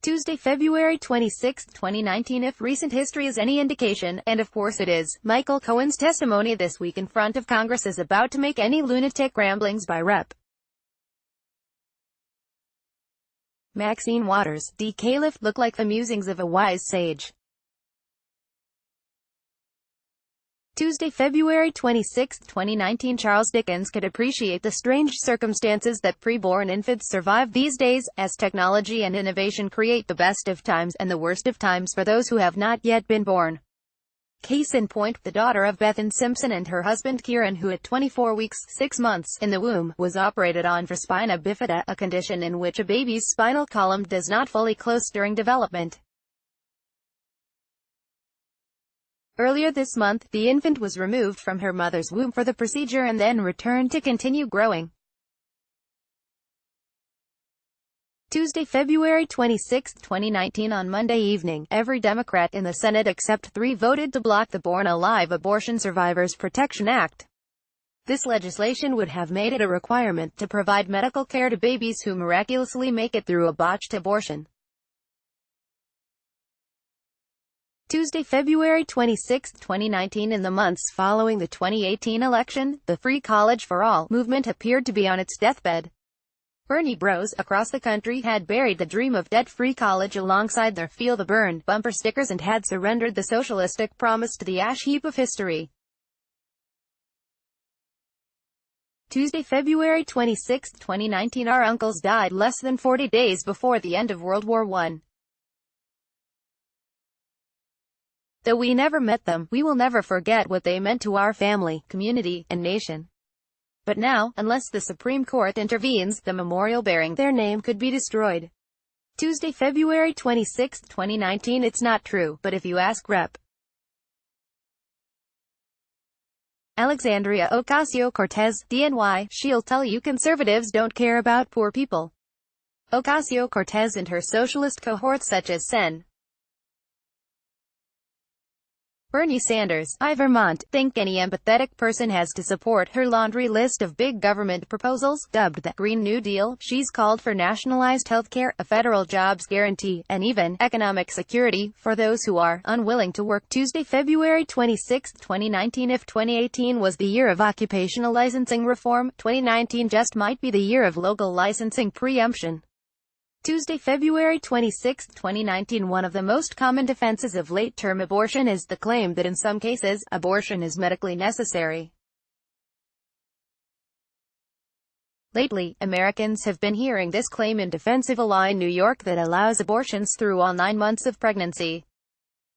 Tuesday, February 26, 2019. If recent history is any indication, and of course it is, Michael Cohen's testimony this week in front of Congress is about to make any lunatic ramblings by Rep. Maxine Waters, D-Calif, look like the musings of a wise sage. Tuesday, February 26, 2019. Charles Dickens could appreciate the strange circumstances that preborn infants survive these days, as technology and innovation create the best of times and the worst of times for those who have not yet been born. Case in point, the daughter of Beth and Simpson and her husband Kieran, who at 24 weeks, 6 months, in the womb, was operated on for spina bifida, a condition in which a baby's spinal column does not fully close during development. Earlier this month, the infant was removed from her mother's womb for the procedure and then returned to continue growing. Tuesday, February 26, 2019. On Monday evening, every Democrat in the Senate except 3 voted to block the Born Alive Abortion Survivors Protection Act. This legislation would have made it a requirement to provide medical care to babies who miraculously make it through a botched abortion. Tuesday, February 26, 2019. In the months following the 2018 election, the Free College for All movement appeared to be on its deathbed. Bernie bros across the country had buried the dream of debt-free college alongside their Feel the Burn bumper stickers and had surrendered the socialistic promise to the ash heap of history. Tuesday, February 26, 2019. Our uncles died less than 40 days before the end of World War I. Though we never met them, we will never forget what they meant to our family, community, and nation. But now, unless the Supreme Court intervenes, the memorial bearing their name could be destroyed. Tuesday, February 26, 2019. It's not true, but if you ask Rep. Alexandria Ocasio-Cortez, DNY, she'll tell you conservatives don't care about poor people. Ocasio-Cortez and her socialist cohorts such as Sen. Bernie Sanders, I Vermont, think any empathetic person has to support her laundry list of big government proposals, dubbed the Green New Deal. She's called for nationalized health care, a federal jobs guarantee, and even economic security for those who are unwilling to work. Tuesday, February 26, 2019. If 2018 was the year of occupational licensing reform, 2019 just might be the year of local licensing preemption. Tuesday, February 26, 2019. One of the most common defenses of late-term abortion is the claim that in some cases, abortion is medically necessary. Lately, Americans have been hearing this claim in defense of a law in New York that allows abortions through all 9 months of pregnancy.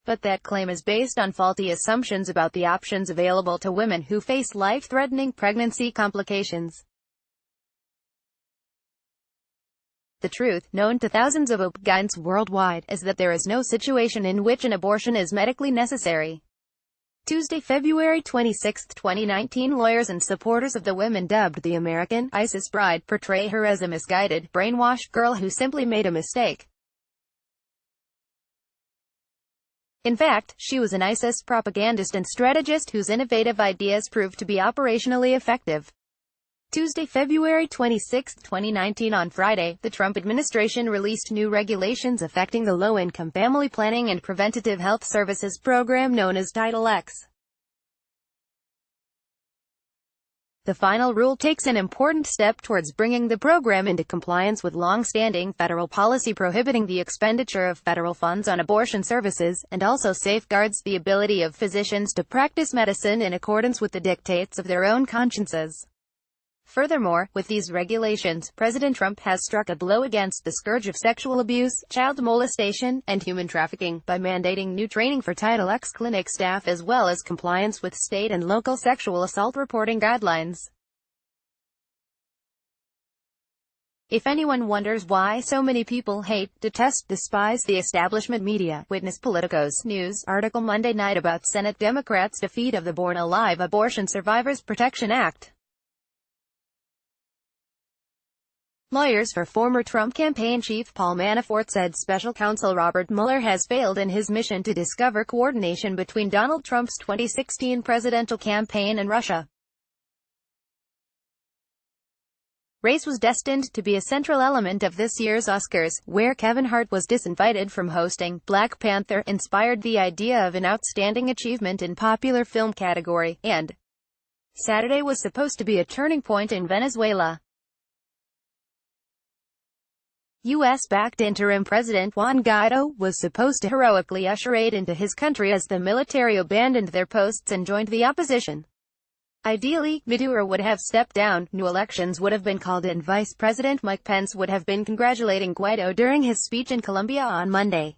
But that claim is based on faulty assumptions about the options available to women who face life-threatening pregnancy complications. The truth, known to thousands of OB-GYNs worldwide, is that there is no situation in which an abortion is medically necessary. Tuesday, February 26, 2019. Lawyers and supporters of the women dubbed the American ISIS bride portray her as a misguided, brainwashed girl who simply made a mistake. In fact, she was an ISIS propagandist and strategist whose innovative ideas proved to be operationally effective. Tuesday, February 26, 2019. On Friday, the Trump administration released new regulations affecting the Low-Income Family Planning and Preventative Health Services program known as Title X. The final rule takes an important step towards bringing the program into compliance with long-standing federal policy prohibiting the expenditure of federal funds on abortion services, and also safeguards the ability of physicians to practice medicine in accordance with the dictates of their own consciences. Furthermore, with these regulations, President Trump has struck a blow against the scourge of sexual abuse, child molestation, and human trafficking, by mandating new training for Title X clinic staff as well as compliance with state and local sexual assault reporting guidelines. If anyone wonders why so many people hate, detest, despise the establishment media, witness Politico's news article Monday night about Senate Democrats' defeat of the Born Alive Abortion Survivors Protection Act. Lawyers for former Trump campaign chief Paul Manafort said special counsel Robert Mueller has failed in his mission to discover coordination between Donald Trump's 2016 presidential campaign and Russia. Race was destined to be a central element of this year's Oscars, where Kevin Hart was disinvited from hosting. Black Panther inspired the idea of an outstanding achievement in popular film category, and Saturday was supposed to be a turning point in Venezuela. U.S.-backed interim President Juan Guaido was supposed to heroically usher aid into his country as the military abandoned their posts and joined the opposition. Ideally, Maduro would have stepped down, new elections would have been called, and Vice President Mike Pence would have been congratulating Guaido during his speech in Colombia on Monday.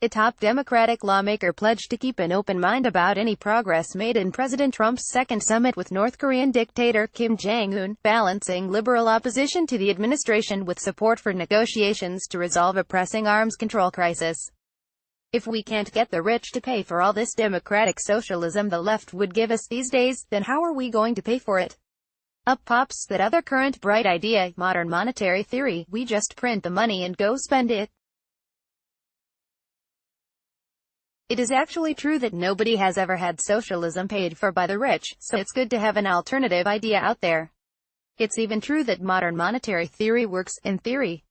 A top Democratic lawmaker pledged to keep an open mind about any progress made in President Trump's second summit with North Korean dictator Kim Jong-un, balancing liberal opposition to the administration with support for negotiations to resolve a pressing arms control crisis. If we can't get the rich to pay for all this democratic socialism the left would give us these days, then how are we going to pay for it? Up pops that other current bright idea, modern monetary theory. We just print the money and go spend it. It is actually true that nobody has ever had socialism paid for by the rich, so it's good to have an alternative idea out there. It's even true that modern monetary theory works, in theory.